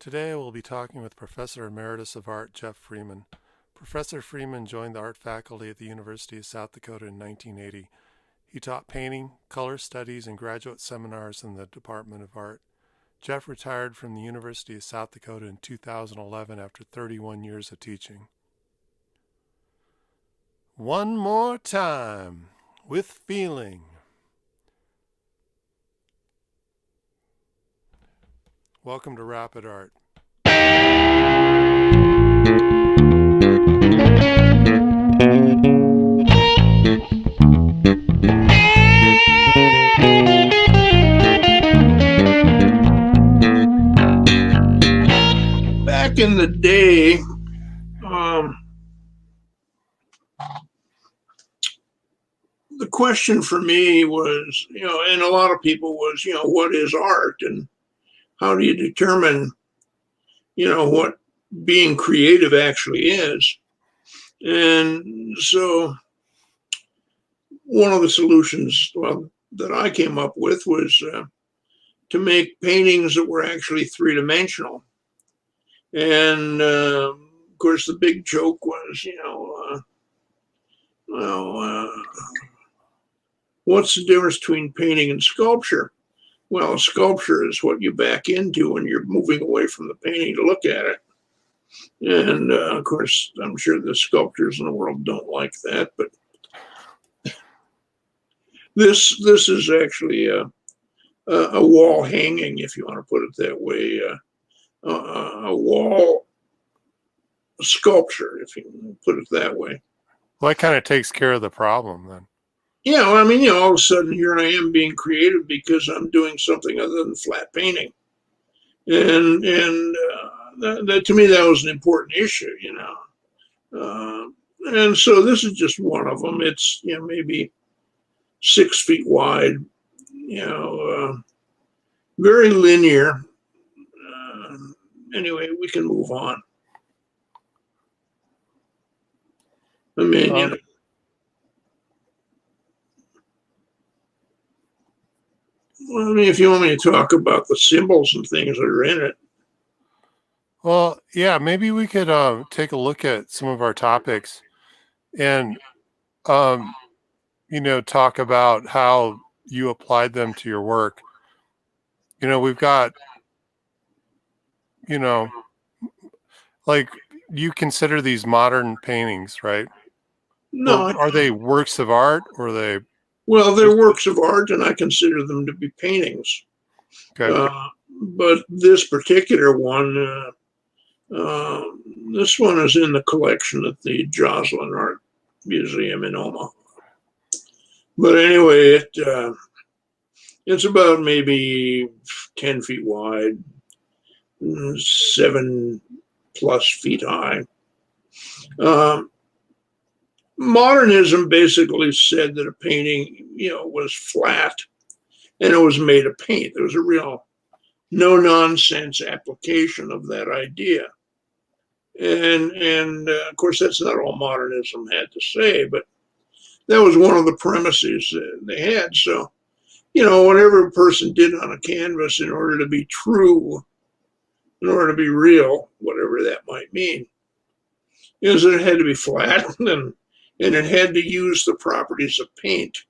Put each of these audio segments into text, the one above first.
Today we'll be talking with Professor Emeritus of Art Jeff Freeman. Professor Freeman joined the art faculty at the University of South Dakota in 1980. He taught painting, color studies, and graduate seminars in the Department of Art. Jeff retired from the University of South Dakota in 2011 after 31 years of teaching. One more time, with feeling. Welcome to Rapid Art. Back in the day, the question for me was, and a lot of people was, what is art and how do you determine, what being creative actually is? And so one of the solutions, that I came up with was to make paintings that were actually three-dimensional. And of course, the big joke was, what's the difference between painting and sculpture? Well, sculpture is what you back into when you're moving away from the painting to look at it. And of course, I'm sure the sculptors in the world don't like that, but this is actually a wall hanging, if you want to put it that way, a wall sculpture, if you put it that way. Well, that kind of takes care of the problem then. Yeah, well, I mean, all of a sudden here I am being creative because I'm doing something other than flat painting, and that to me that was an important issue, and so this is just one of them. It's maybe 6 feet wide, very linear. Anyway, we can move on. I mean, Well, I mean, if you want me to talk about the symbols and things that are in it. Well, yeah, maybe we could take a look at some of our topics and, talk about how you applied them to your work. We've got, like you consider these modern paintings, right? No. Are they works of art or are they? Well, they're works of art, and I consider them to be paintings. Okay. But this particular one, this one is in the collection at the Joslyn Art Museum in Omaha. But anyway, it's about maybe 10 feet wide, 7+ feet high. Modernism basically said that a painting, was flat and it was made of paint. There was a real no-nonsense application of that idea. And of course, that's not all modernism had to say, but that was one of the premises they had. So, whatever a person did on a canvas in order to be true, in order to be real, whatever that might mean, is that it had to be flat and it had to use the properties of paint.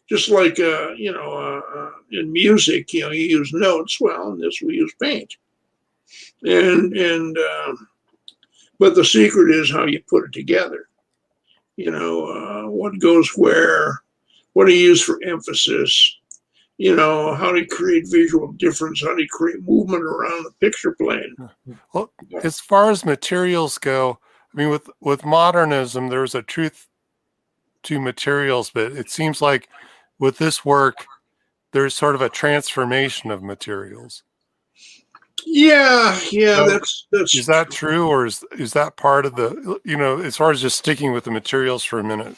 Just like, in music, you use notes. Well, in this we use paint. But the secret is how you put it together. What goes where, what do you use for emphasis, how do you create visual difference, how do you create movement around the picture plane. Well, as far as materials go, I mean, with modernism, there's a truth to materials, but it seems like with this work, there's sort of a transformation of materials. Yeah, So that's is that true, or is that part of the, as far as just sticking with the materials for a minute?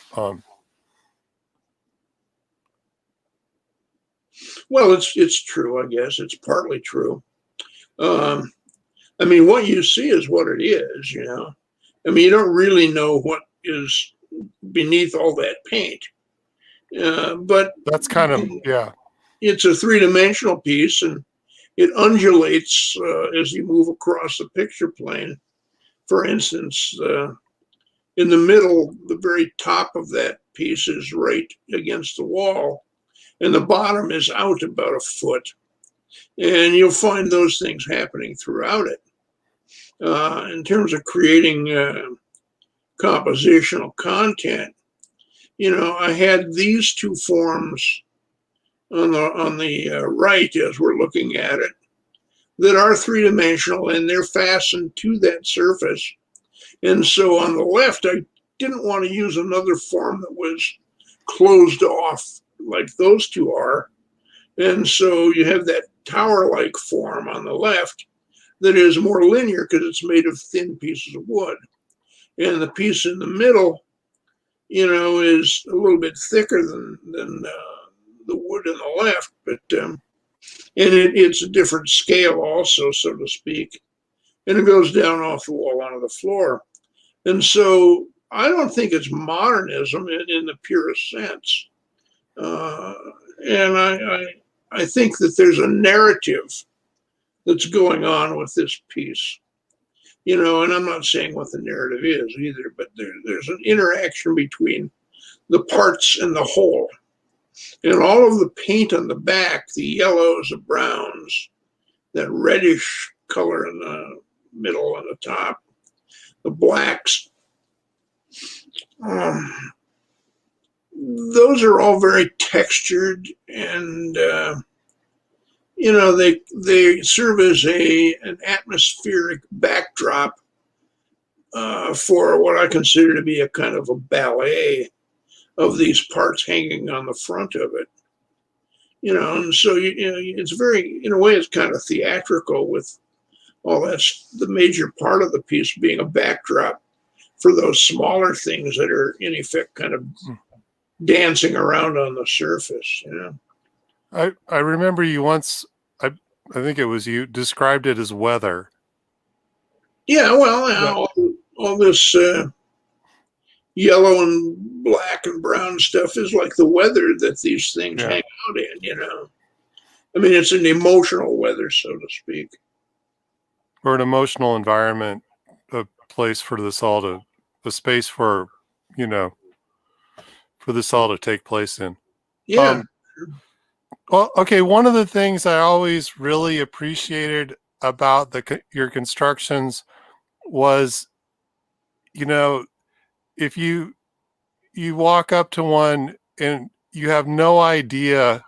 Well, it's true, I guess. It's partly true. I mean, what you see is what it is, I mean, you don't really know what is beneath all that paint. But that's kind of, yeah. It's a three-dimensional piece, and it undulates as you move across the picture plane. For instance, in the middle, the very top of that piece is right against the wall, and the bottom is out about a foot. And you'll find those things happening throughout it. In terms of creating compositional content, I had these two forms on the right as we're looking at it that are three-dimensional, and they're fastened to that surface. And so on the left, I didn't want to use another form that was closed off like those two are. And so you have that tower-like form on the left that is more linear because it's made of thin pieces of wood. And the piece in the middle, is a little bit thicker than the wood in the left, but and it's a different scale also, so to speak. And it goes down off the wall onto the floor. And so I don't think it's modernism in the purest sense. And I think that there's a narrative that's going on with this piece. And I'm not saying what the narrative is either, but there's an interaction between the parts and the whole. And all of the paint on the back, the yellows, the browns, that reddish color in the middle and the top, the blacks, those are all very textured, and they serve as an atmospheric backdrop for what I consider to be a kind of a ballet of these parts hanging on the front of it. And so it's very, in a way, it's kind of theatrical, with all that's the major part of the piece being a backdrop for those smaller things that are in effect kind of dancing around on the surface. I remember you once, I think it was you, described it as weather. Yeah, well, all this yellow and black and brown stuff is like the weather that these things hang out in. I mean, it's an emotional weather, so to speak. Or an emotional environment, a place for this all to, a space for, for this all to take place in. Yeah. Well, okay. One of the things I always really appreciated about your constructions was, if you walk up to one and you have no idea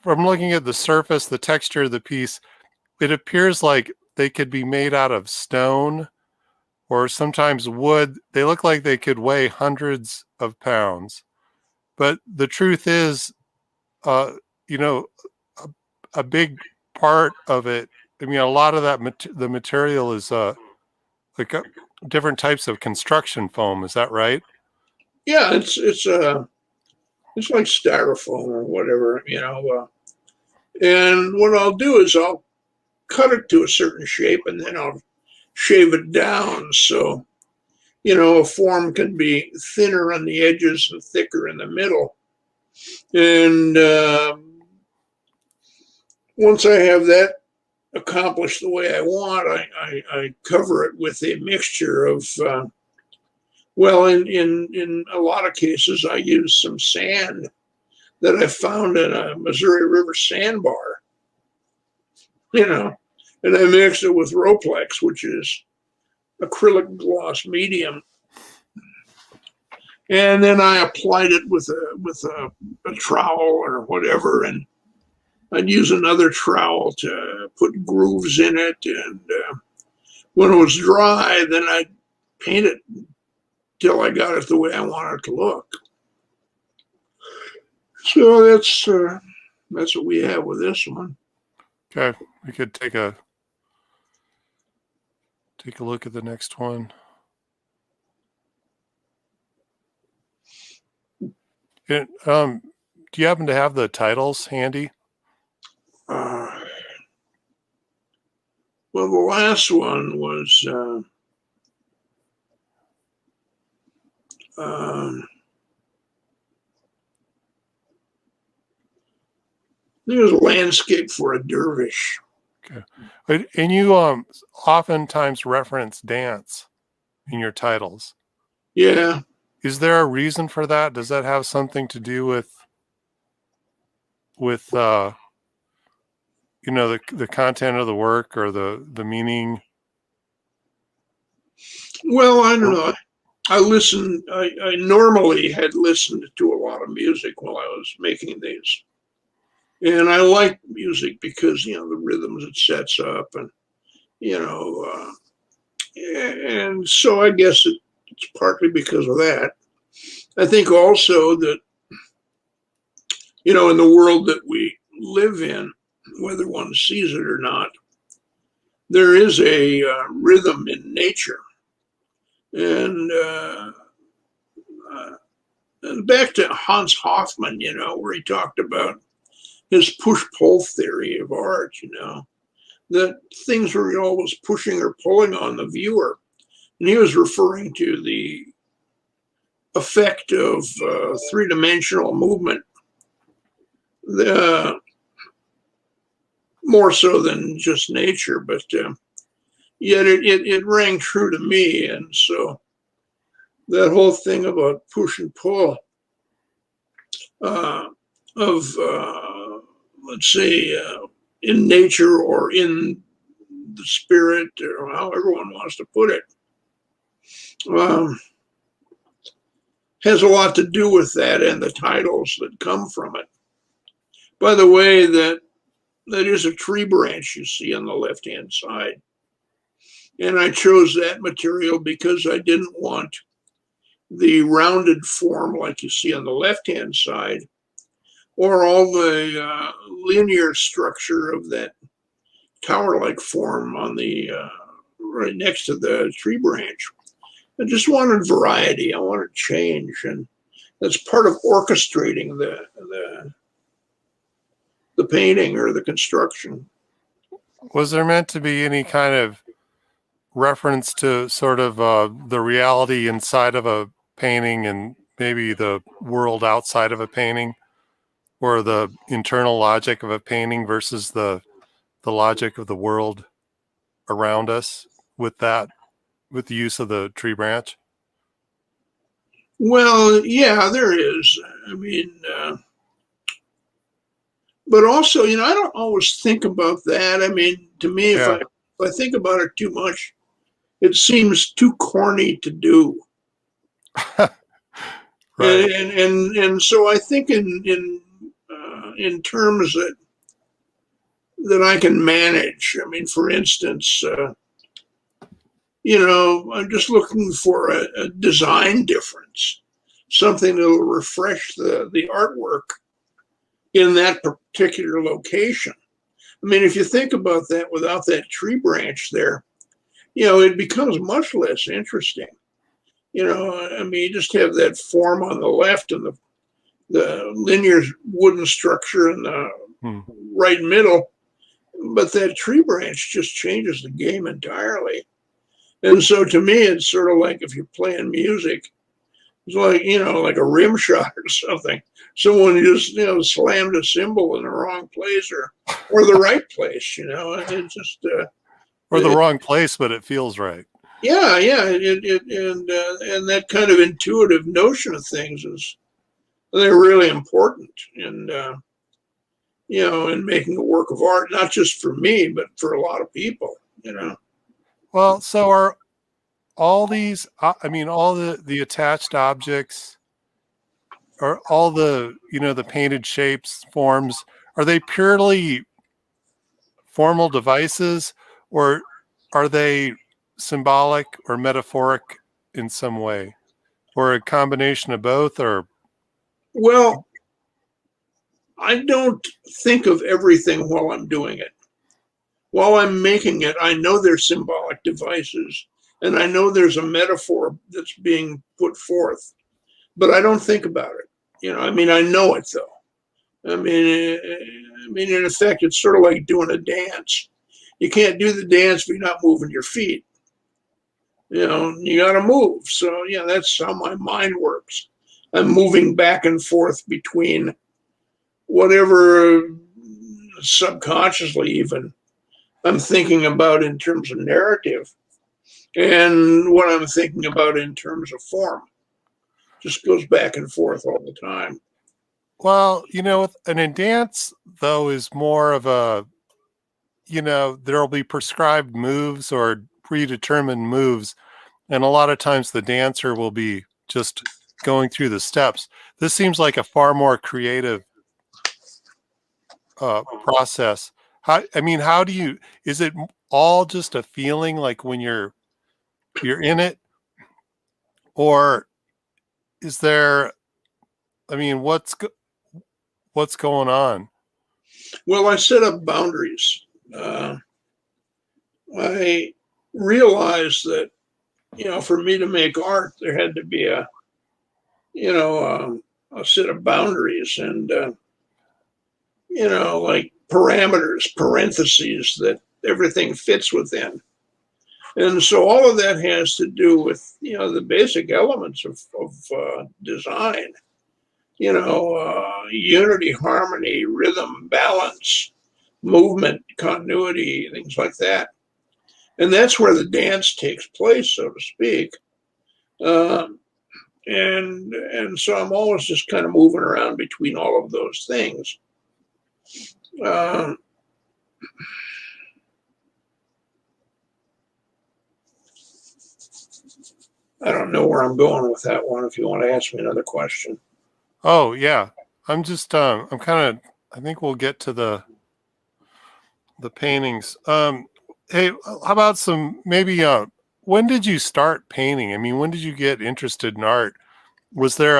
from looking at the surface, the texture of the piece, it appears like they could be made out of stone or sometimes wood. They look like they could weigh hundreds of pounds. But the truth is, a big part of it, I mean, a lot of that, the material is like different types of construction foam. Is that right? Yeah, it's like styrofoam or whatever, and what I'll do is I'll cut it to a certain shape, and then I'll shave it down. So, a form can be thinner on the edges and thicker in the middle. And once I have that accomplished the way I want, I cover it with a mixture of, in a lot of cases, I use some sand that I found in a Missouri River sandbar, and I mixed it with Roplex, which is acrylic gloss medium. And then I applied it with a trowel or whatever, and I'd use another trowel to put grooves in it. And when it was dry, then I'd paint it till I got it the way I wanted it to look. So that's what we have with this one. Okay, we could take a look at the next one. And, do you happen to have the titles handy? Well, the last one was think it was a landscape for a dervish. Okay. And you oftentimes reference dance in your titles. Yeah. Is there a reason for that? Does that have something to do with the content of the work or the meaning? Well, I don't know. I normally had listened to a lot of music while I was making these. And I like music because, the rhythms it sets up and, and so I guess it's partly because of that. I think also that, in the world that we live in, whether one sees it or not, there is a rhythm in nature. And back to Hans Hofmann, where he talked about his push-pull theory of art, that things were always pushing or pulling on the viewer. And he was referring to the effect of three-dimensional movement, more so than just nature, but yet it rang true to me. And so that whole thing about push and pull of, let's say, in nature or in the spirit, or however one wants to put it, has a lot to do with that and the titles that come from it. By the way, that is a tree branch you see on the left-hand side. And I chose that material because I didn't want the rounded form like you see on the left-hand side, or all the linear structure of that tower-like form on the right next to the tree branch. I just wanted variety. I wanted change, and that's part of orchestrating the painting or the construction. Was there meant to be any kind of reference to sort of the reality inside of a painting and maybe the world outside of a painting, or the internal logic of a painting versus the logic of the world around us with the use of the tree branch? Well, yeah, there is. I mean, but also, I don't always think about that. I mean, to me, if I think about it too much, it seems too corny to do. Right. And so I think in terms that I can manage. I mean, for instance, I'm just looking for a design difference, something that will refresh the artwork in that particular location. I mean, if you think about that without that tree branch there, it becomes much less interesting. I mean, you just have that form on the left and the linear wooden structure in the right middle, but that tree branch just changes the game entirely. And so to me, it's sort of like if you're playing music, it's like, like a rim shot or something. Someone just, slammed a cymbal in the wrong place or the right place, it's just. Or the wrong place, but it feels right. Yeah. And that kind of intuitive notion of things is, I think, really important in making a work of art, not just for me, but for a lot of people, Well, so are all these, all the attached objects, or all the, the painted shapes, forms, are they purely formal devices, or are they symbolic or metaphoric in some way, or a combination of both? Or, well, I don't think of everything while I'm doing it. While I'm making it, I know they're symbolic devices, and I know there's a metaphor that's being put forth, but I don't think about it. I mean, I know it though. I mean, in effect, it's sort of like doing a dance. You can't do the dance if you're not moving your feet. You got to move. So yeah, that's how my mind works. I'm moving back and forth between whatever subconsciously even, I'm thinking about in terms of narrative, and what I'm thinking about in terms of form. Just goes back and forth all the time. Well, and in dance though is more of a, there'll be prescribed moves or predetermined moves, and a lot of times the dancer will be just going through the steps. This seems like a far more creative process. How do you, is it all just a feeling like when you're in it, or is there, what's going on? Well, I set up boundaries. I realized that, for me to make art, there had to be a set of boundaries and, like parameters, parentheses that everything fits within. And so all of that has to do with, the basic elements of design, unity, harmony, rhythm, balance, movement, continuity, things like that. And that's where the dance takes place, so to speak. Uh, and so I'm always just kind of moving around between all of those things. Uh, I don't know where I'm going with that one. If you want to ask me another question. Oh yeah, I'm just I'm kind of, I think we'll get to the paintings. Hey, how about some maybe when did you start painting? When did you get interested in art? Was there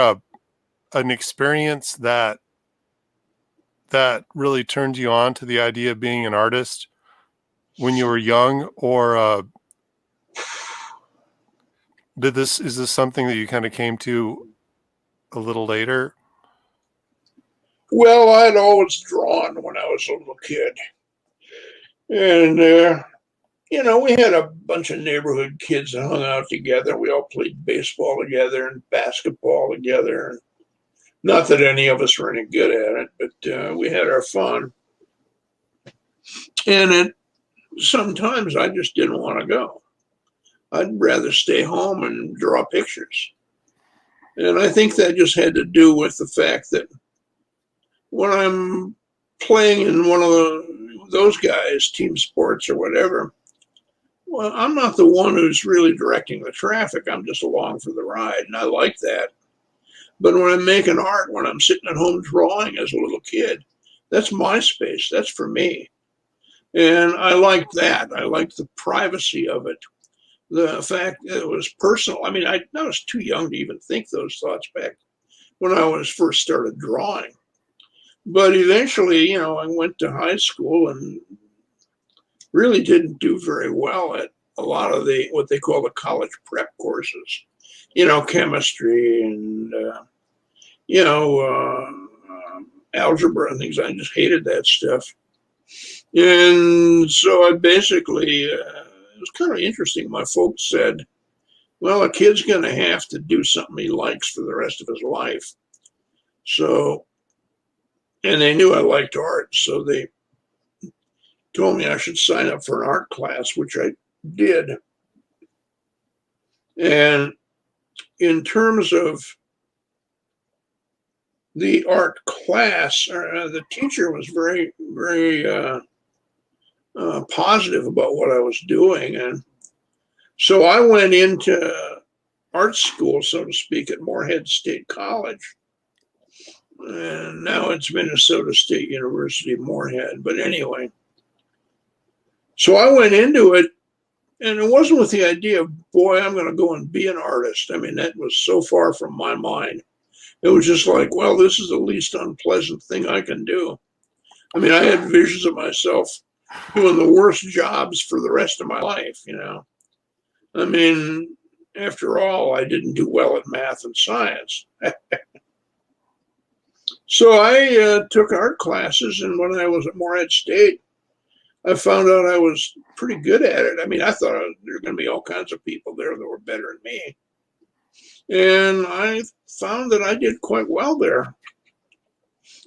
an experience that really turned you on to the idea of being an artist when you were young, or is this something that you kind of came to a little later? Well, I'd always drawn when I was a little kid. And, we had a bunch of neighborhood kids that hung out together. We all played baseball together and basketball together. Not that any of us were any good at it, but we had our fun. And sometimes I just didn't want to go. I'd rather stay home and draw pictures. And I think that just had to do with the fact that when I'm playing in one of those guys, team sports or whatever, well, I'm not the one who's really directing the traffic. I'm just along for the ride, and I like that. But when I'm making art, when I'm sitting at home drawing as a little kid, that's my space. That's for me. And I liked that. I liked the privacy of it. The fact that it was personal. I was too young to even think those thoughts back when I was first started drawing. But eventually, I went to high school and really didn't do very well at a lot of what they call the college prep courses, chemistry and, algebra and things. I just hated that stuff. And so I basically, it was kind of interesting. My folks said, well, a kid's going to have to do something he likes for the rest of his life. So, and they knew I liked art. So they told me I should sign up for an art class, which I did. And in terms of the art class, the teacher was very, very positive about what I was doing. And so I went into art school, so to speak, at Morehead State College. And now it's Minnesota State University, Morehead. But anyway, so I went into it, and it wasn't with the idea of, boy, I'm going to go and be an artist. That was so far from my mind. It was just like, well, this is the least unpleasant thing I can do. I had visions of myself doing the worst jobs for the rest of my life, After all, I didn't do well at math and science. So I took art classes, and when I was at Morehead State, I found out I was pretty good at it. I thought there were going to be all kinds of people there that were better than me. And I found that I did quite well there.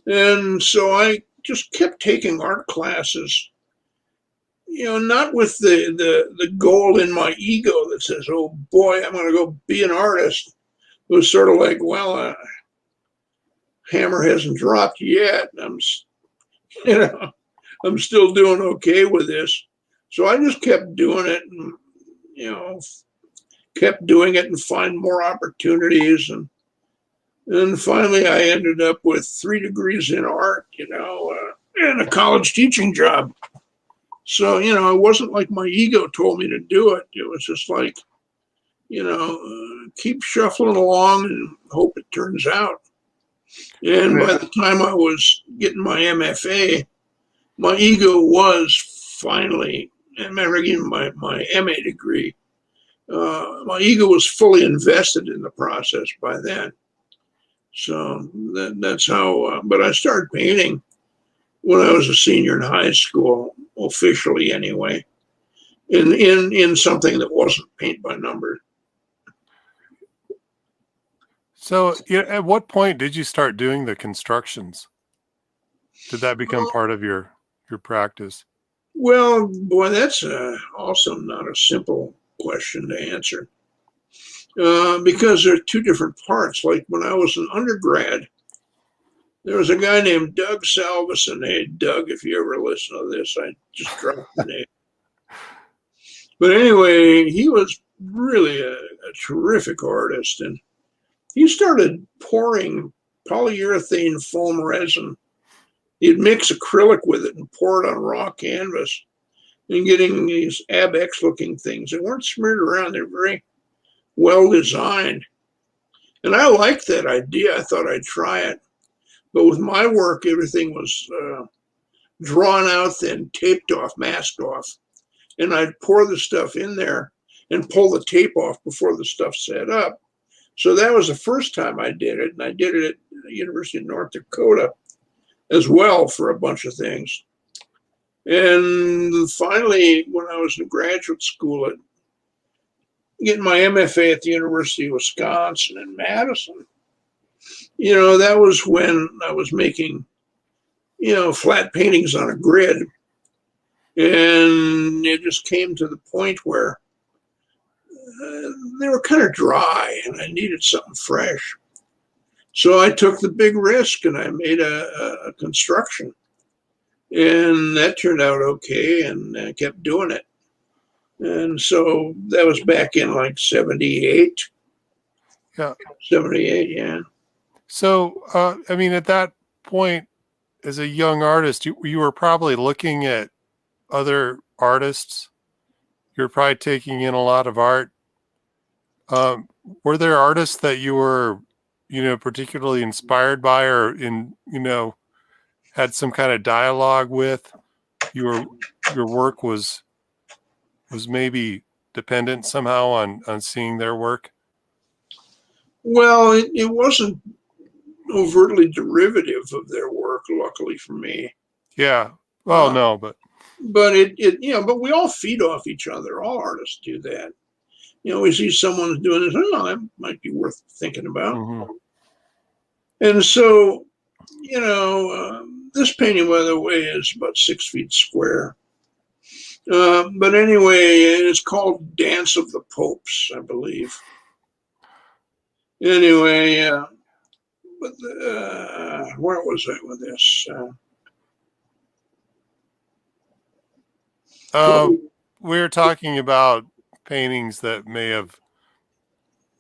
And so I just kept taking art classes, not with the goal in my ego that says, oh boy, I'm going to go be an artist. It was sort of like, well, hammer hasn't dropped yet. You know, I'm still doing okay with this. So I just kept doing it and, kept doing it and find more opportunities. And finally I ended up with 3 degrees in art, and a college teaching job. So, it wasn't like my ego told me to do it. It was just like, keep shuffling along and hope it turns out. And by the time I was getting my MFA, my ego was finally, and getting my MA degree, my ego was fully invested in the process by then. So that's how, but I started painting when I was a senior in high school, officially anyway, in something that wasn't paint by number. So at what point did you start doing the constructions? Did that become part of your practice? Well, boy, that's also not a simple question to answer. Because there are 2 different parts. Like when I was an undergrad, there was a guy named Doug Salveson. Hey, Doug, if you ever listen to this, I just dropped the name. But anyway, he was really a terrific artist. And he started pouring polyurethane foam resin. He'd mix acrylic with it and pour it on raw canvas and getting these Abex-looking things. They weren't smeared around. They're very well designed. And I liked that idea. I thought I'd try it. But with my work, everything was drawn out, then taped off, masked off. And I'd pour the stuff in there and pull the tape off before the stuff set up. So that was the first time I did it. And I did it at the University of North Dakota as well for a bunch of things. And finally, when I was in graduate school, getting my MFA at the University of Wisconsin in Madison, that was when I was making, flat paintings on a grid. And it just came to the point where they were kind of dry and I needed something fresh. So I took the big risk and I made a construction. And that turned out okay, and I kept doing it. And so that was back in like 78. Yeah. 78, yeah. So, at that point, as a young artist, you were probably looking at other artists. You're probably taking in a lot of art. Were there artists that you were, particularly inspired by, or had some kind of dialogue with? Your work was maybe dependent somehow on seeing their work? Well, it wasn't overtly derivative of their work, luckily for me. Yeah. Well, no, but but we all feed off each other. All artists do that. We see someone's doing this, oh, that might be worth thinking about. Mm-hmm. And so, this painting, by the way, is about 6 feet square. But anyway, it's called Dance of the Popes, I believe. Anyway, but where was I with this? We were talking about paintings that may have.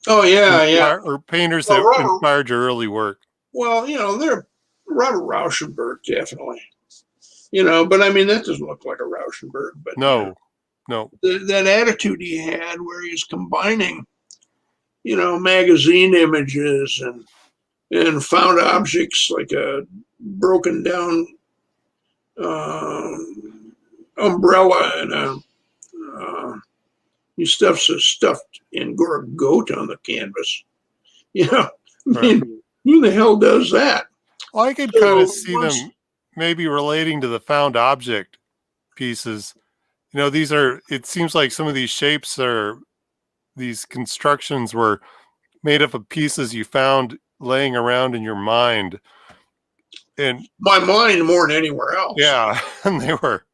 Oh yeah, or painters that inspired your early work. Well, they're Robert Rauschenberg, definitely. But I mean that doesn't look like a Rauschenberg. But no. That attitude he had, where he's combining, magazine images and found objects like a broken down umbrella and he stuffed Angora goat on the canvas. I mean, who the hell does that? Well, I could kind of see them maybe relating to the found object pieces. It seems like some of these shapes these constructions were made up of pieces you found laying around in your mind. And my mind more than anywhere else. yeah, and they were.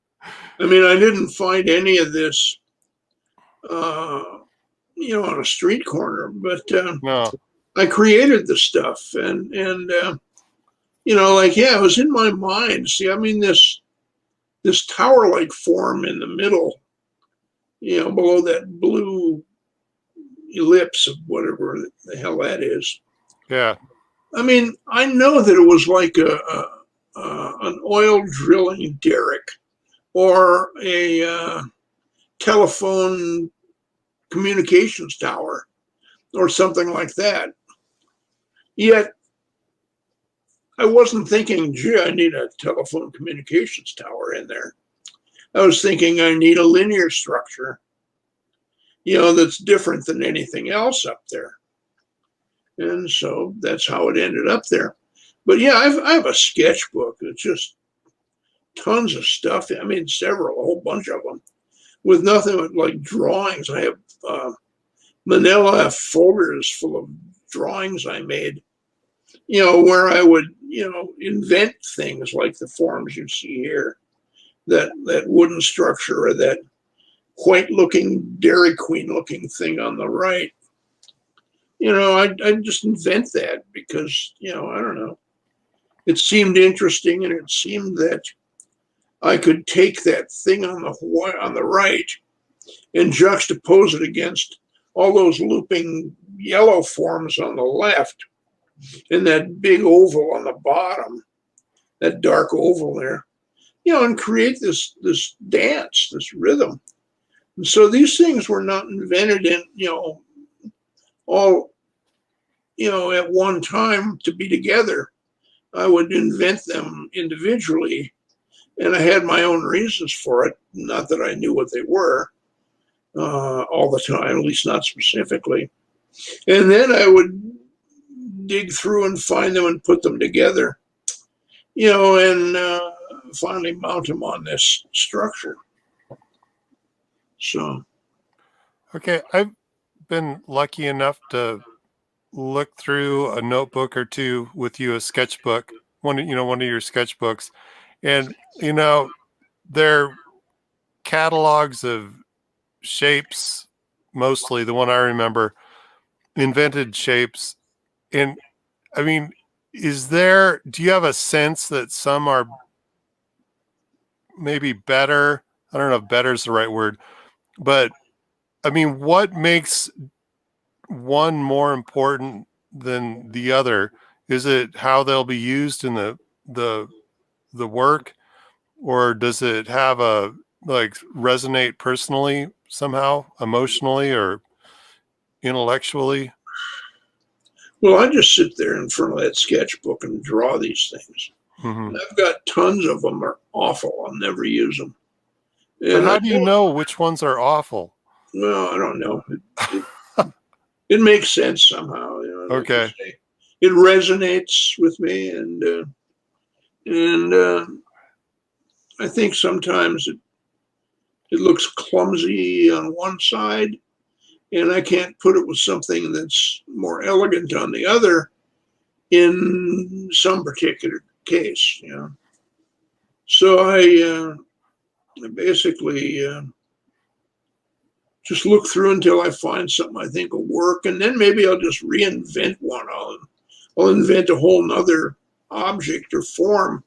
I mean, I didn't find any of this, on a street corner, but No. I created the stuff, and it was in my mind. See, I mean, this tower-like form in the middle, below that blue ellipse of whatever the hell that is. Yeah. I mean, I know that it was like an oil drilling derrick or a telephone communications tower or something like that. Yet I wasn't thinking, gee, I need a telephone communications tower in there. I was thinking I need a linear structure, that's different than anything else up there. And so that's how it ended up there. But yeah, I have a sketchbook. It's just tons of stuff. I mean, a whole bunch of them with nothing but like drawings. I have manila folders full of drawings I made, where I would, invent things like the forms you see here, that wooden structure or that white looking Dairy Queen looking thing on the right. I just invent that because, I don't know. It seemed interesting, and it seemed that I could take that thing on the right and juxtapose it against all those looping yellow forms on the left and that big oval on the bottom, that dark oval there, and create this dance, this rhythm. And so these things were not invented in, all, at one time to be together. I would invent them individually, and I had my own reasons for it. Not that I knew what they were all the time, at least not specifically. And then I would dig through and find them and put them together, and finally mount them on this structure. So. Okay. I've been lucky enough to look through a notebook or two with you, a sketchbook, one of your sketchbooks, and they're catalogs of shapes, mostly the one I remember, invented shapes. And I mean, do you have a sense that some are maybe better? I don't know if better is the right word, but I mean, what makes one more important than the other? Is it how they'll be used in the work, or does it have resonate personally somehow, emotionally or intellectually? Well, I just sit there in front of that sketchbook and draw these things. Mm-hmm. And I've got tons of them are awful. I'll never use them. But how do you know which ones are awful? Well, I don't know. It makes sense somehow. Okay. It resonates with me, and I think sometimes it looks clumsy on one side, and I can't put it with something that's more elegant on the other in some particular case. So I basically just look through until I find something I think will work, and then maybe I'll just reinvent one. I'll invent a whole nother object or form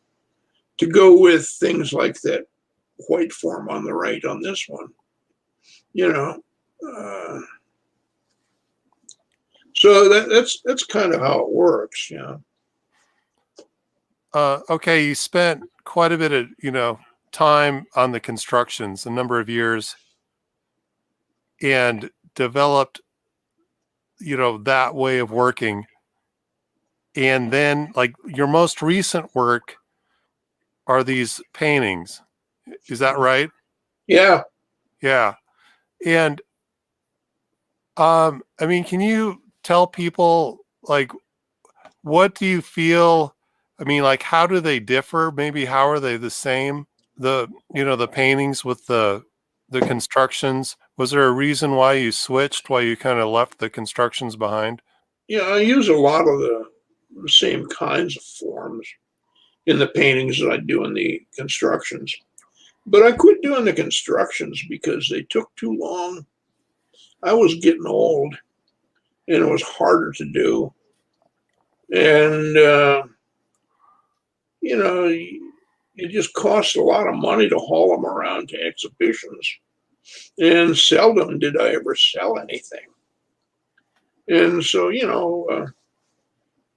to go with things like that white form on the right on this one. So that's kind of how it works. Okay, you spent quite a bit of time on the constructions, a number of years, and developed that way of working. And then, like, your most recent work are these paintings. Is that right? Yeah. Yeah. And I mean, can you tell people, like, what do you feel? I mean, like, how do they differ? Maybe how are they the same? The paintings with the constructions. Was there a reason why you switched, why you kind of left the constructions behind? I use a lot of the same kinds of forms. in the paintings that I do in the constructions. But I quit doing the constructions because they took too long. I was getting old and it was harder to do. And, you know, it just costs a lot of money to haul them around to exhibitions. And seldom did I ever sell anything. And so,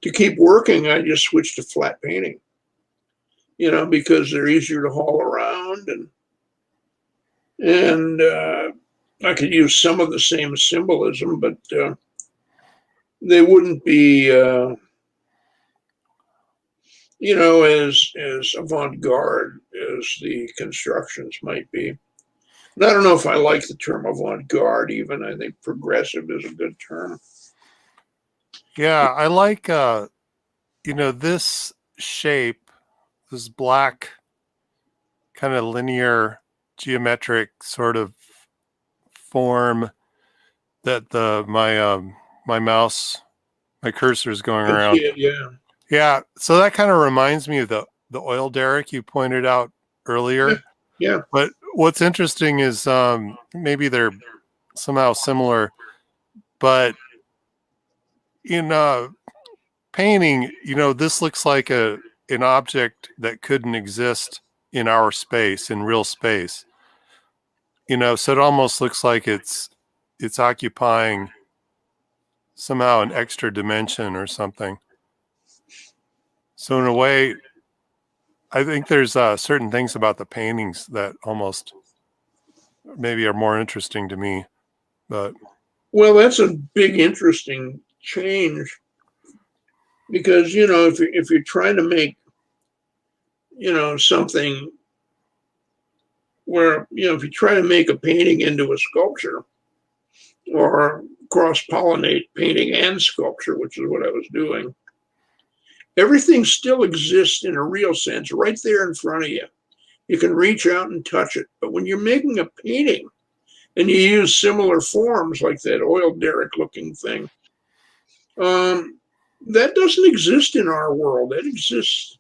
to keep working, I just switched to flat painting, because they're easier to haul around, and I could use some of the same symbolism, but they wouldn't be, as avant-garde as the constructions might be. And I don't know if I like the term avant-garde even. I think progressive is a good term. Yeah, I like, this shape, this black kind of linear geometric sort of form that my mouse, my cursor is going around. Yeah. Yeah. So that kind of reminds me of the oil derrick you pointed out earlier. Yeah. But what's interesting is maybe they're somehow similar, but in painting, this looks like an object that couldn't exist in our space, in real space. So it almost looks like it's occupying somehow an extra dimension or something. So in a way, I think there's certain things about the paintings that almost maybe are more interesting to me. But well, that's a big, interesting change because if you're trying to make something where if you try to make a painting into a sculpture or cross-pollinate painting and sculpture, which is what I was doing, everything still exists in a real sense right there in front of you. You can reach out and touch it. But when you're making a painting and you use similar forms like that oil derrick looking thing, that doesn't exist in our world. That exists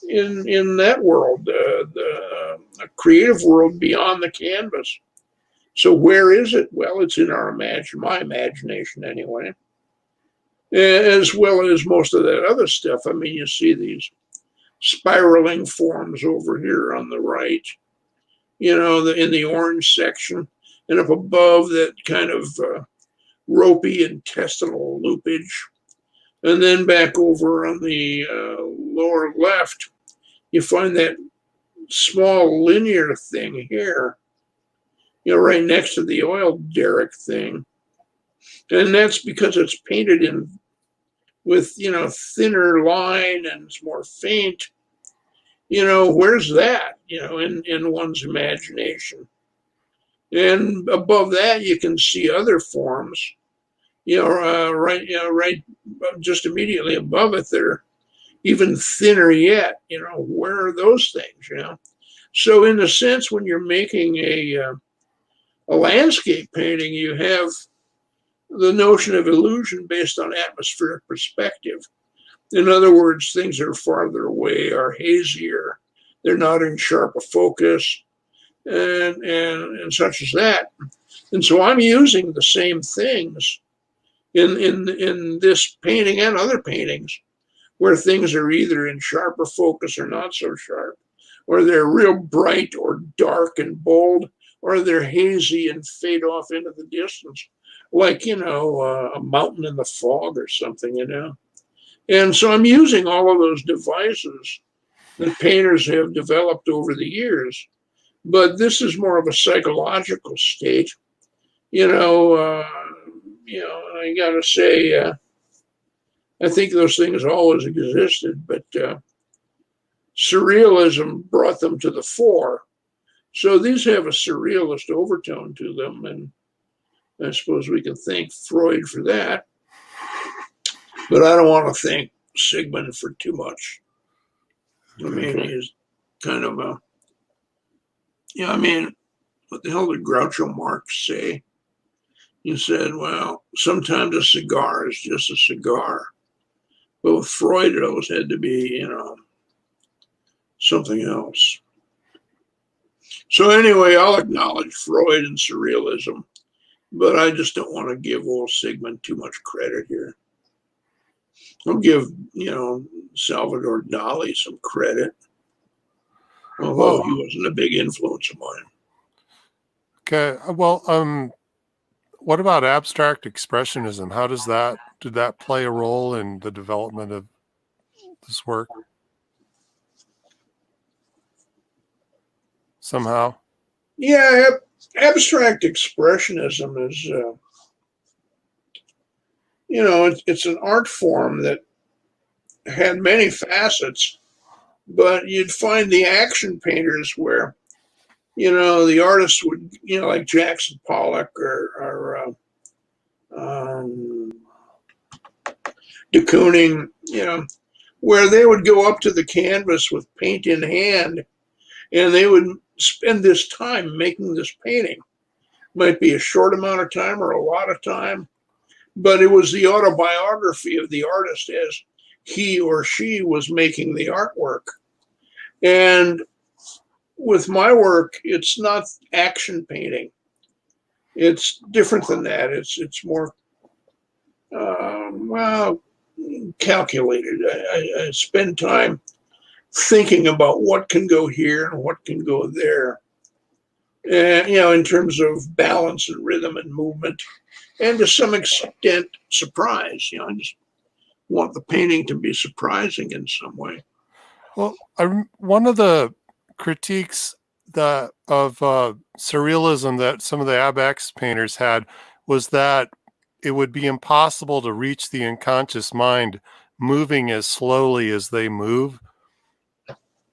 in that world, the creative world beyond the canvas. So where is it? Well, it's in my imagination anyway, as well as most of that other stuff. I mean, you see these spiraling forms over here on the right, in the orange section, and up above that kind of ropey intestinal loopage. And then back over on the lower left, you find that small linear thing here, right next to the oil derrick thing. And that's because it's painted in with, thinner line and it's more faint. Where's that, in one's imagination? And above that, you can see other forms, right just immediately above it, they're even thinner yet. Where are those things? So in a sense, when you're making a landscape painting, you have the notion of illusion based on atmospheric perspective. In other words, things that are farther away are hazier. They're not in sharp focus, and such as that. And so I'm using the same things in this painting and other paintings, where things are either in sharper focus or not so sharp, or they're real bright or dark and bold, or they're hazy and fade off into the distance, like, a mountain in the fog or something, And so I'm using all of those devices that painters have developed over the years. But this is more of a psychological state. I got to say, I think those things always existed, but surrealism brought them to the fore. So these have a surrealist overtone to them, and I suppose we can thank Freud for that. But I don't want to thank Sigmund for too much. I mean, he's kind of a, what the hell did Groucho Marx say? He said, well, sometimes a cigar is just a cigar. But with Freud, it always had to be, something else. So anyway, I'll acknowledge Freud and surrealism, but I just don't want to give old Sigmund too much credit here. I'll give, Salvador Dali some credit, although he wasn't a big influence of mine. Okay. Well, what about abstract expressionism? Did that play a role in the development of this work? Somehow? Yeah, abstract expressionism is, it's an art form that had many facets, but you'd find the action painters where, the artists would, like Jackson Pollock or de Kooning, where they would go up to the canvas with paint in hand, and they would spend this time making this painting. Might be a short amount of time or a lot of time, but it was the autobiography of the artist as he or she was making the artwork. And with my work, it's not action painting. It's different than that. It's more, calculated. I spend time thinking about what can go here and what can go there. And, in terms of balance and rhythm and movement, and to some extent, surprise. I just want the painting to be surprising in some way. Well, one of the critiques of surrealism that some of the Abex painters had was that it would be impossible to reach the unconscious mind moving as slowly as they move.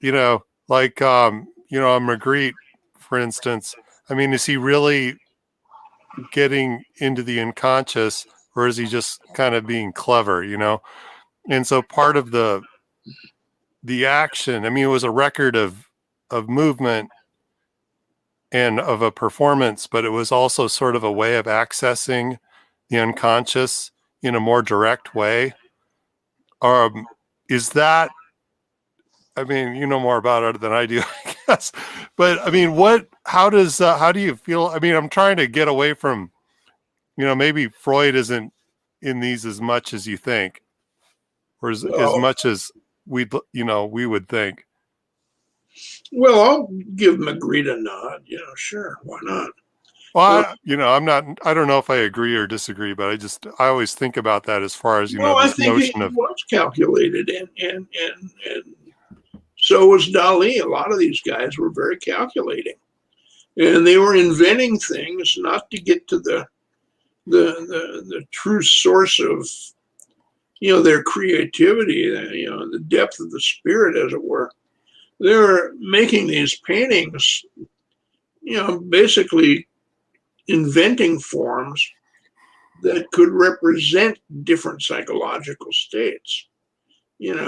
Like Magritte, for instance. I mean, is he really getting into the unconscious, or is he just kind of being clever, And so part of the action, I mean, it was a record of movement and of a performance, but it was also sort of a way of accessing the unconscious in a more direct way. Is that, I mean, you know more about it than I do, I guess. But I mean, how do you feel? I mean, I'm trying to get away from, maybe Freud isn't in these as much as you think, or as much as we would think. Well, I'll give Magritte a nod. Sure, why not? Well, I don't know if I agree or disagree, but I always think about that as far as, I this think notion it of was calculated, and so was Dali. A lot of these guys were very calculating, and they were inventing things not to get to the true source of their creativity, the depth of the spirit, as it were. They were making these paintings, basically inventing forms that could represent different psychological states, and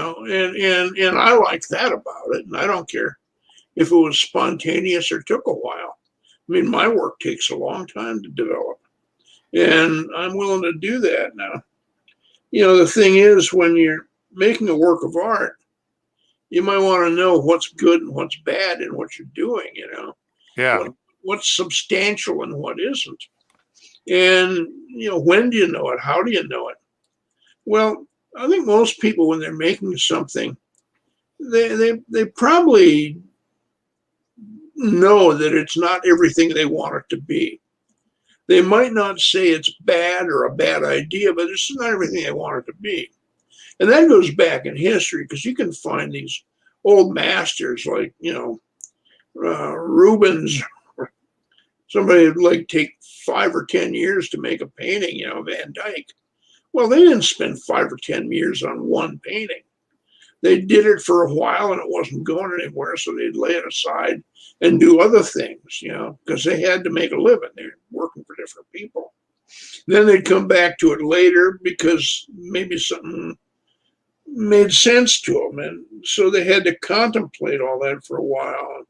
I like that about it. And I don't care if it was spontaneous or took a while. I mean, my work takes a long time to develop, and I'm willing to do that now. The thing is, when you're making a work of art, you might want to know what's good and what's bad in what you're doing, Yeah. What's substantial and what isn't. And, when do you know it? How do you know it? Well, I think most people, when they're making something, they probably know that it's not everything they want it to be. They might not say it's bad or a bad idea, but it's not everything they want it to be. And that goes back in history, because you can find these old masters like, Rubens. Somebody would like take 5 or 10 years to make a painting, Van Dyck. Well, they didn't spend 5 or 10 years on one painting. They did it for a while and it wasn't going anywhere, so they'd lay it aside and do other things, because they had to make a living. They're working for different people. Then they'd come back to it later because maybe something made sense to them. And so they had to contemplate all that for a while.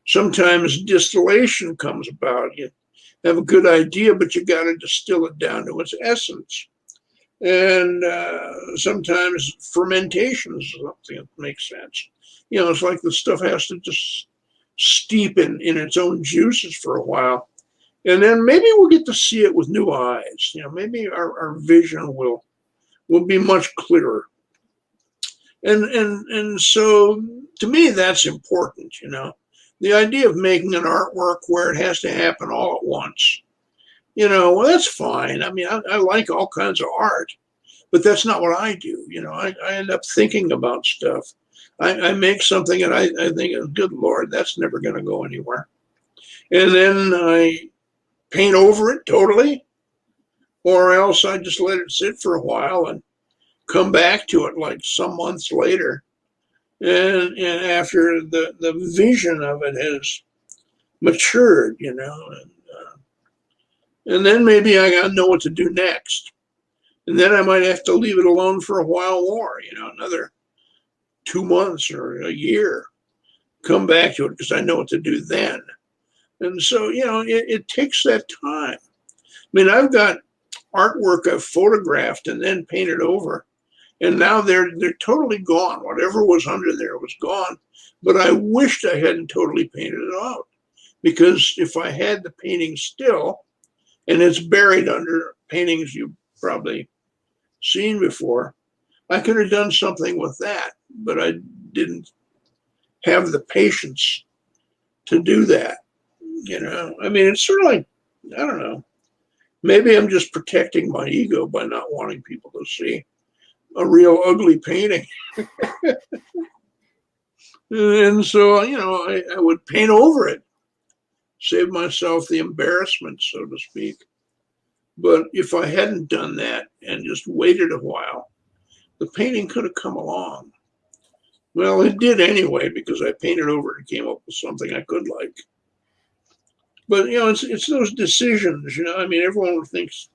Sometimes distillation comes about. You have a good idea, but you got to distill it down to its essence. And sometimes fermentation is something that makes sense. It's like the stuff has to just steep in its own juices for a while. And then maybe we'll get to see it with new eyes. Maybe our vision will be much clearer. And so to me, that's important. The idea of making an artwork where it has to happen all at once. Well, that's fine. I mean, I like all kinds of art, but that's not what I do. I end up thinking about stuff. I make something and I think, oh, good Lord, that's never going to go anywhere. And then I paint over it totally, or else I just let it sit for a while and come back to it like some months later. And after the vision of it has matured, and then maybe I got to know what to do next. And then I might have to leave it alone for a while more, another 2 months or a year, come back to it because I know what to do then. And so, it takes that time. I mean, I've got artwork I've photographed and then painted over, and now they're totally gone. Whatever was under there was gone. But I wished I hadn't totally painted it out, because if I had the painting still, and it's buried under paintings you've probably seen before, I could have done something with that, but I didn't have the patience to do that. I mean, it's sort of like, I don't know, maybe I'm just protecting my ego by not wanting people to see a real ugly painting. And so, I would paint over it, save myself the embarrassment, so to speak. But if I hadn't done that and just waited a while, the painting could have come along. Well, it did anyway, because I painted over it and came up with something I could like. But, it's those decisions, I mean, everyone thinks,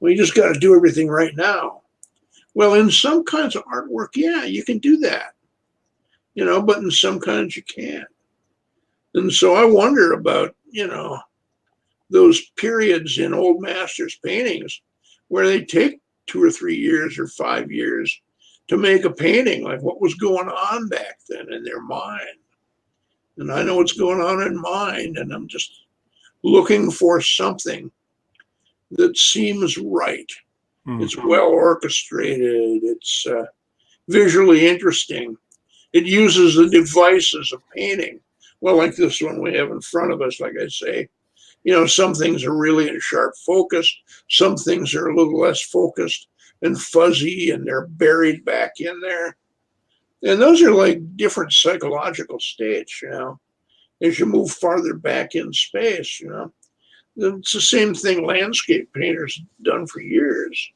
well, you just got to do everything right now. Well, in some kinds of artwork, yeah, you can do that, but in some kinds you can't. And so I wonder about, those periods in old masters' paintings where they take 2 or 3 years or 5 years to make a painting, like what was going on back then in their mind. And I know what's going on in mine, and I'm just looking for something that seems right. It's well orchestrated. It's visually interesting. It uses the devices of painting. Well, like this one we have in front of us, like I say, some things are really in sharp focus. Some things are a little less focused and fuzzy, and they're buried back in there. And those are like different psychological states, as you move farther back in space, It's the same thing landscape painters done for years,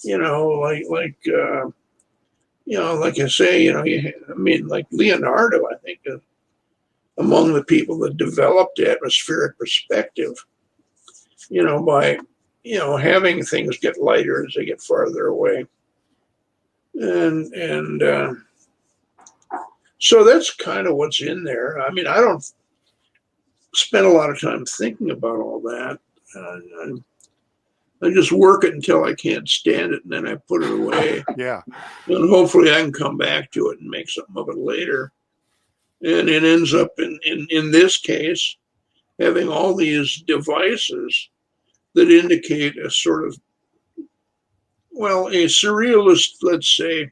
like I say, like Leonardo, I think, among the people that developed atmospheric perspective, by, having things get lighter as they get farther away. And so that's kind of what's in there. I mean, I don't spend a lot of time thinking about all that. I just work it until I can't stand it, and then I put it away. Yeah. And hopefully I can come back to it and make something of it later. And it ends up in this case having all these devices that indicate a sort of, well, a surrealist, let's say,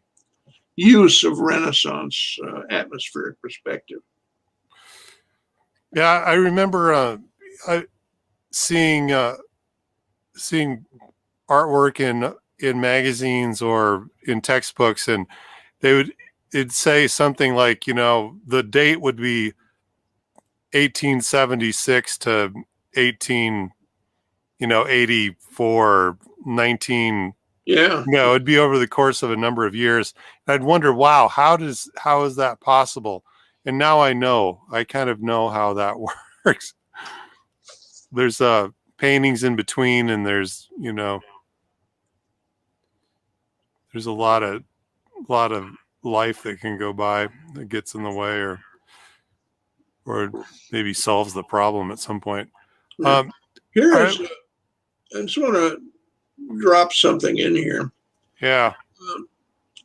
use of Renaissance atmospheric perspective. Yeah, I remember seeing artwork in magazines or in textbooks, and it'd say something like, the date would be 1876 to 1884, 19. Yeah. It'd be over the course of a number of years. And I'd wonder, wow, how is that possible? And now I kind of know how that works. There's paintings in between, and there's there's a lot of life that can go by that gets in the way, or maybe solves the problem at some point. I just want to drop something in here. Yeah.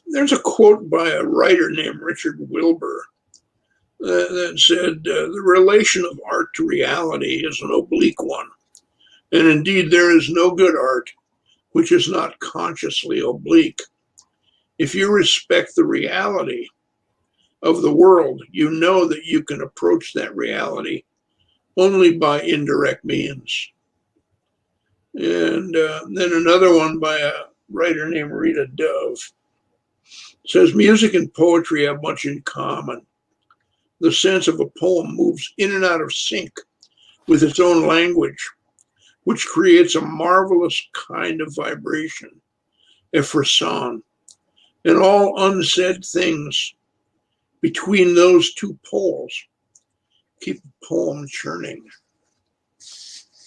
There's a quote by a writer named Richard Wilbur that said, the relation of art to reality is an oblique one. And indeed, there is no good art which is not consciously oblique. If you respect the reality of the world, you know that you can approach that reality only by indirect means. And then another one by a writer named Rita Dove says, music and poetry have much in common. The sense of a poem moves in and out of sync with its own language, which creates a marvelous kind of vibration, a frisson, and all unsaid things between those two poles keep the poem churning.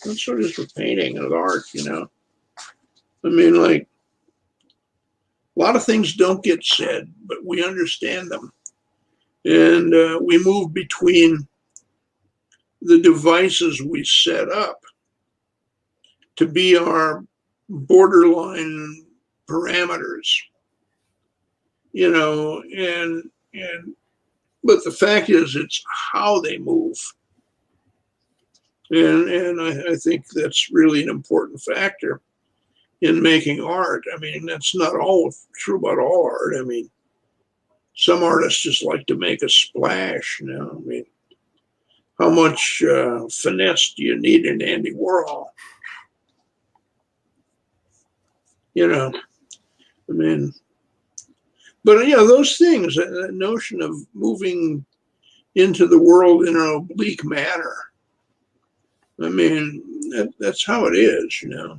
That's what it is for painting and art, you know. I mean, like, a lot of things don't get said, but we understand them. And we move between the devices we set up to be our borderline parameters, you know, but the fact is, it's how they move. And I think that's really an important factor in making art. I mean, that's not all true about all art. I mean, some artists just like to make a splash, you know. I mean, how much finesse do you need in Andy Warhol? You know, I mean, but yeah, those things, that notion of moving into the world in an oblique manner. I mean, that's how it is, you know. I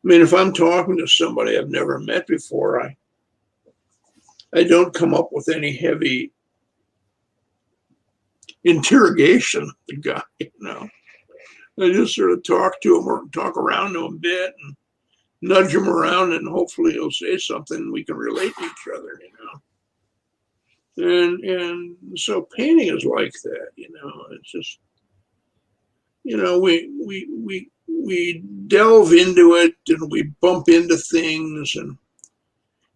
mean, if I'm talking to somebody I've never met before, I don't come up with any heavy interrogation of the guy, you know. I just sort of talk to him or talk around to him a bit and nudge him around, and hopefully he'll say something we can relate to each other, you know. And so painting is like that, you know. It's just, you know, we delve into it and we bump into things, and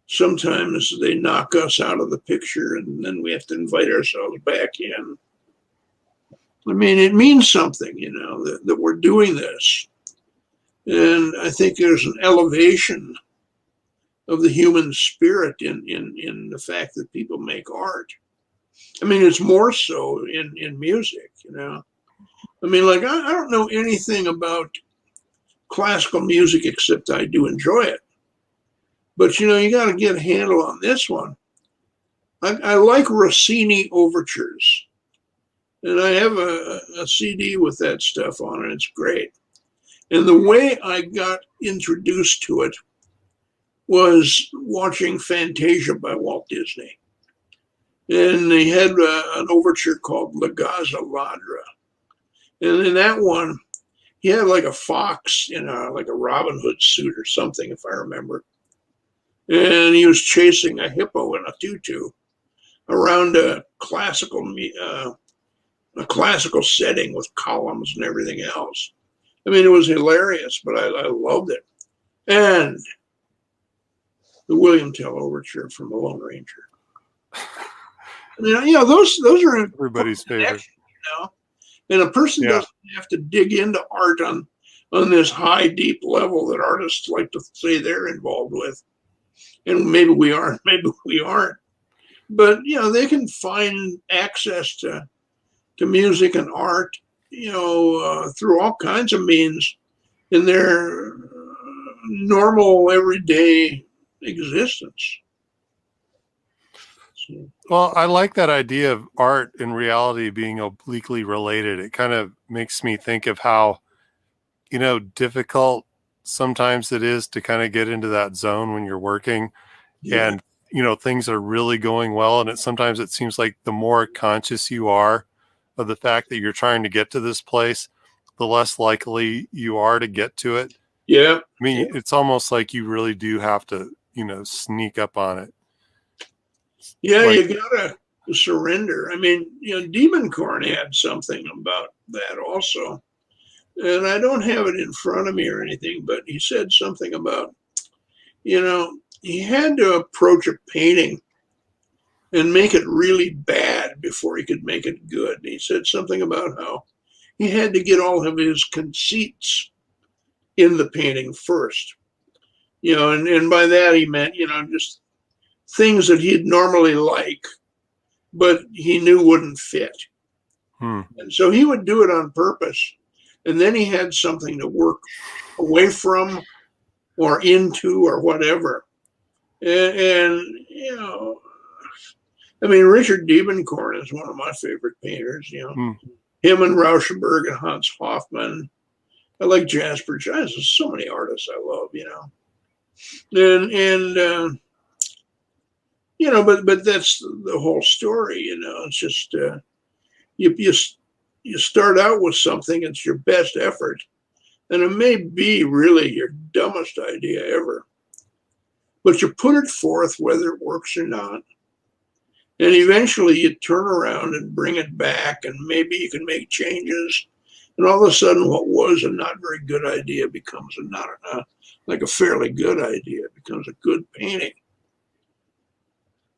sometimes they knock us out of the picture, and then we have to invite ourselves back in. I mean, it means something, you know, that we're doing this. And I think there's an elevation of the human spirit in the fact that people make art. I mean, it's more so in music, you know. I mean, like, I don't know anything about classical music except I do enjoy it. But, you know, you got to get a handle on this one. I like Rossini overtures. And I have a CD with that stuff on it. It's great. And the way I got introduced to it was watching Fantasia by Walt Disney. And they had an overture called La Gazza Ladra. And in that one, he had like a fox in like a Robin Hood suit or something, if I remember. And he was chasing a hippo in a tutu around a classical setting with columns and everything else. I mean, it was hilarious, but I loved it. And the William Tell Overture from The Lone Ranger. I mean, you know, those are Everybody's favorite. You know, and a person doesn't have to dig into art on this high, deep level that artists like to say they're involved with. And maybe we are, maybe we aren't. But, you know, they can find access to music and art, you know, through all kinds of means in their normal, everyday existence. So. Well, I like that idea of art and reality being obliquely related. It kind of makes me think of how, you know, difficult sometimes it is to kind of get into that zone when you're working and, you know, things are really going well. And sometimes it seems like the more conscious you are of the fact that you're trying to get to this place, the less likely you are to get to it. Yeah. I mean, it's almost like you really do have to, you know, sneak up on it. Yeah, like, you gotta surrender. I mean, you know, Demon Corn had something about that also. And I don't have it in front of me or anything, but he said something about he had to approach a painting and make it really bad before he could make it good. He said something about how he had to get all of his conceits in the painting first, and by that he meant, just things that he'd normally like, but he knew wouldn't fit. And so he would do it on purpose. And then he had something to work away from or into or whatever. And Richard Diebenkorn is one of my favorite painters, Him and Rauschenberg and Hans Hofmann. I like Jasper Johns. There's so many artists I love, but that's the whole story, It's just you start out with something, it's your best effort, and it may be really your dumbest idea ever, but you put it forth whether it works or not, and eventually you turn around and bring it back, and maybe you can make changes, and all of a sudden what was a not very good idea becomes a fairly good idea. It becomes a good painting.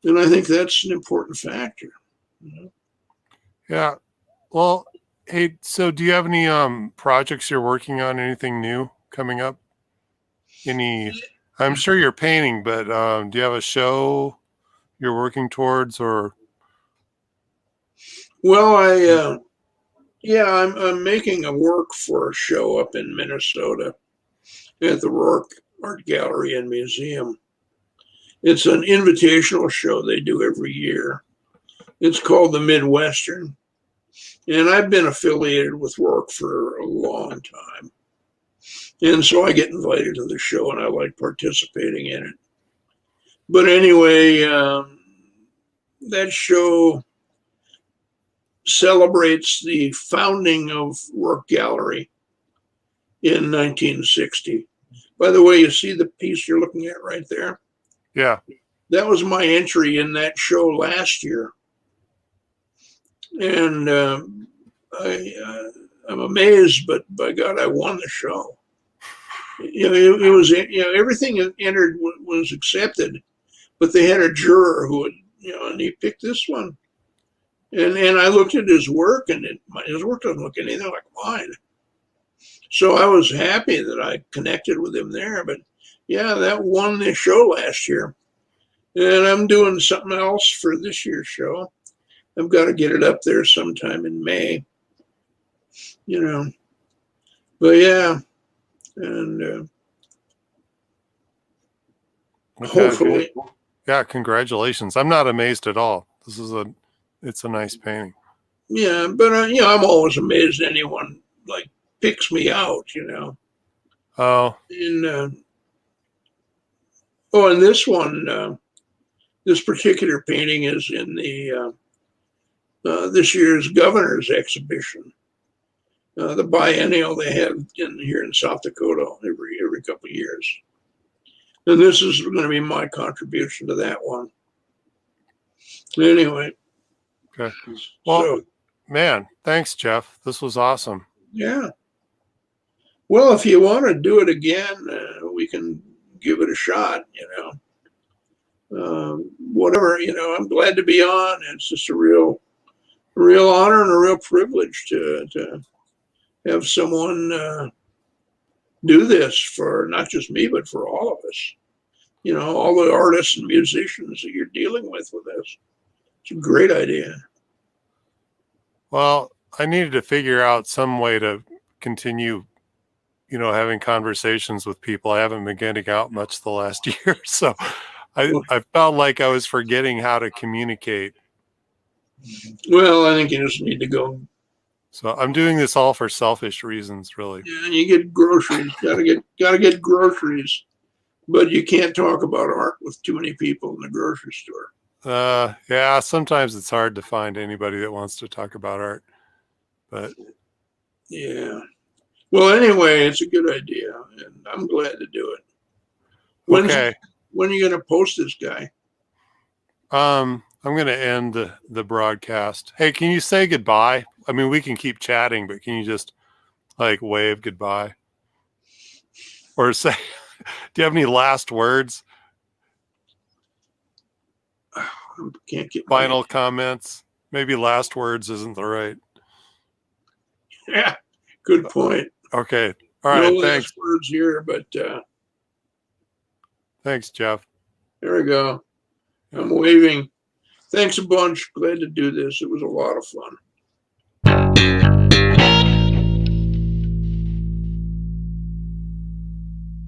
And I think that's an important factor. Yeah. Well, hey, so do you have any projects you're working on? Anything new coming up? I'm sure you're painting, but do you have a show you're working towards, or? Well, I'm making a work for a show up in Minnesota at the Rourke Art Gallery and Museum. It's an invitational show they do every year. It's called the Midwestern. And I've been affiliated with Rourke for a long time. And so I get invited to the show and I like participating in it. But anyway, that show celebrates the founding of Rourke Gallery in 1960. By the way, you see the piece you're looking at right there? Yeah. That was my entry in that show last year. And I'm amazed, but by God, I won the show. It was, everything entered was accepted, but they had a juror who and he picked this one. And I looked at his work, and his work doesn't look anything like mine. So I was happy that I connected with him there. But yeah, that won the show last year. And I'm doing something else for this year's show. I've got to get it up there sometime in May. But yeah, and hopefully. Yeah, congratulations. I'm not amazed at all. It's a nice painting. Yeah, but I'm always amazed anyone picks me out, Oh. And this one, this particular painting is in the this year's governor's exhibition, the biennial they have here in South Dakota every couple of years. And this is going to be my contribution to that one. Anyway. Okay. Well, man, thanks, Jeff. This was awesome. Yeah. Well, if you want to do it again, we can give it a shot, whatever, I'm glad to be on. It's just a real honor and a real privilege to have someone do this for not just me, but for all of us. All the artists and musicians that you're dealing with this. It's a great idea. Well, I needed to figure out some way to continue, having conversations with people. I haven't been getting out much the last year, so I felt like I was forgetting how to communicate. Well, I think you just need to go. So I'm doing this all for selfish reasons, really. Yeah, and you get groceries. Gotta get groceries, but you can't talk about art with too many people in the grocery store. Yeah, sometimes it's hard to find anybody that wants to talk about art, but yeah. Well, anyway, it's a good idea, and I'm glad to do it. When are you going to post this guy? I'm going to end the broadcast. Hey, can you say goodbye? I mean, we can keep chatting, but can you just wave goodbye or say you have any last words? Can't get Final comments? Maybe last words isn't the right. Yeah, good point. Okay. All right. No Thanks. last words here, but Thanks, Jeff. there we go. I'm waving. Thanks a bunch. Glad to do this. It was a lot of fun.